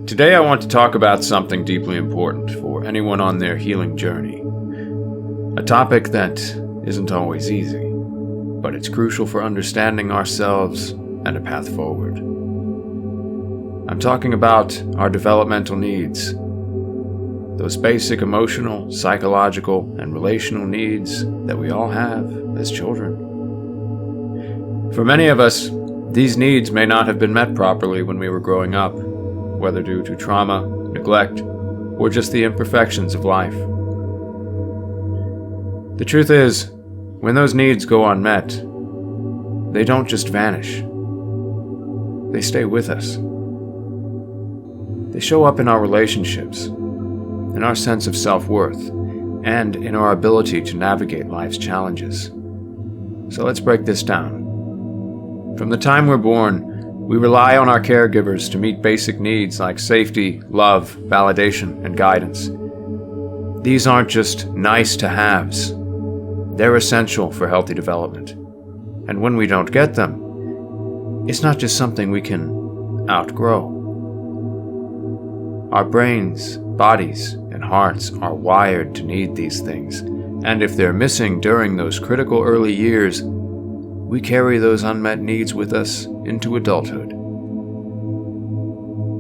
Today I want to talk about something deeply important for anyone on their healing journey. A topic that isn't always easy, but it's crucial for understanding ourselves and a path forward. I'm talking about our developmental needs, those basic emotional, psychological, and relational needs that we all have as children. For many of us, these needs may not have been met properly when we were growing up, whether due to trauma, neglect, or just the imperfections of life. The truth is, when those needs go unmet, they don't just vanish. They stay with us. They show up in our relationships, in our sense of self-worth, and in our ability to navigate life's challenges. So let's break this down. From the time we're born, we rely on our caregivers to meet basic needs like safety, love, validation, and guidance. These aren't just nice-to-haves. They're essential for healthy development. And when we don't get them, it's not just something we can outgrow. Our brains, bodies, and hearts are wired to need these things, and if they're missing during those critical early years, we carry those unmet needs with us into adulthood.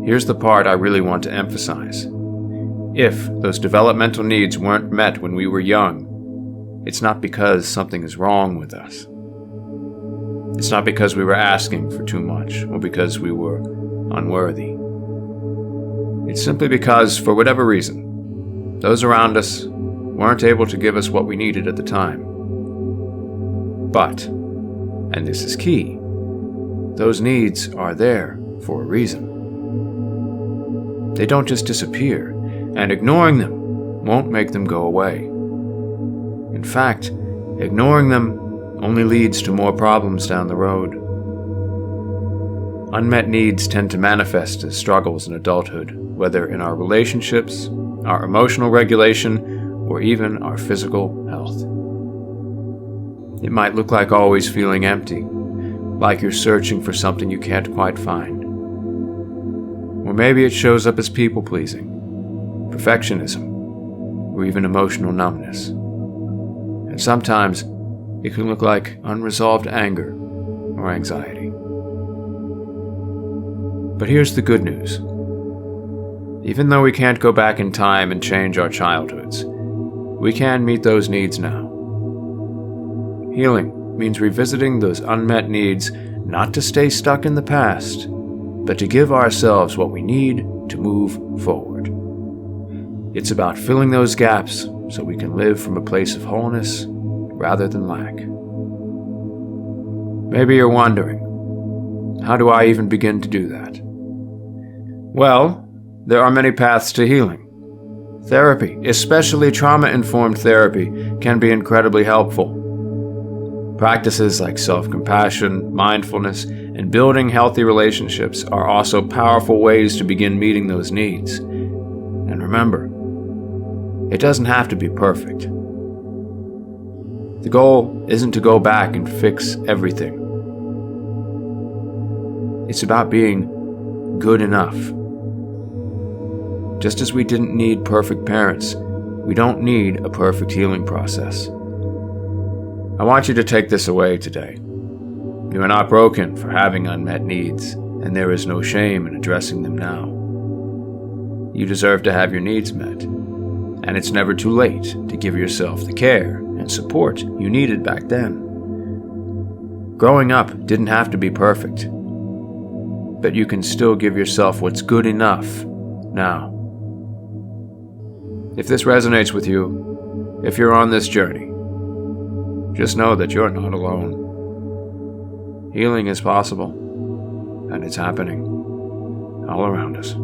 Here's the part I really want to emphasize. If those developmental needs weren't met when we were young, it's not because something is wrong with us. It's not because we were asking for too much or because we were unworthy. It's simply because, for whatever reason, those around us weren't able to give us what we needed at the time. But, and this is key, those needs are there for a reason. They don't just disappear, and ignoring them won't make them go away. In fact, ignoring them only leads to more problems down the road. Unmet needs tend to manifest as struggles in adulthood, whether in our relationships, our emotional regulation, or even our physical health. It might look like always feeling empty, like you're searching for something you can't quite find. Or maybe it shows up as people-pleasing, perfectionism, or even emotional numbness. And sometimes it can look like unresolved anger or anxiety. But here's the good news. Even though we can't go back in time and change our childhoods, we can meet those needs now. Healing means revisiting those unmet needs, not to stay stuck in the past, but to give ourselves what we need to move forward. It's about filling those gaps so we can live from a place of wholeness rather than lack. Maybe you're wondering, how do I even begin to do that? Well, there are many paths to healing. Therapy, especially trauma-informed therapy, can be incredibly helpful. Practices like self-compassion, mindfulness, and building healthy relationships are also powerful ways to begin meeting those needs. And remember, it doesn't have to be perfect. The goal isn't to go back and fix everything. It's about being good enough. Just as we didn't need perfect parents, we don't need a perfect healing process. I want you to take this away today. You are not broken for having unmet needs, and there is no shame in addressing them now. You deserve to have your needs met, and it's never too late to give yourself the care and support you needed back then. Growing up didn't have to be perfect, but you can still give yourself what's good enough now. If this resonates with you, if you're on this journey, just know that you're not alone. Healing is possible, and it's happening all around us.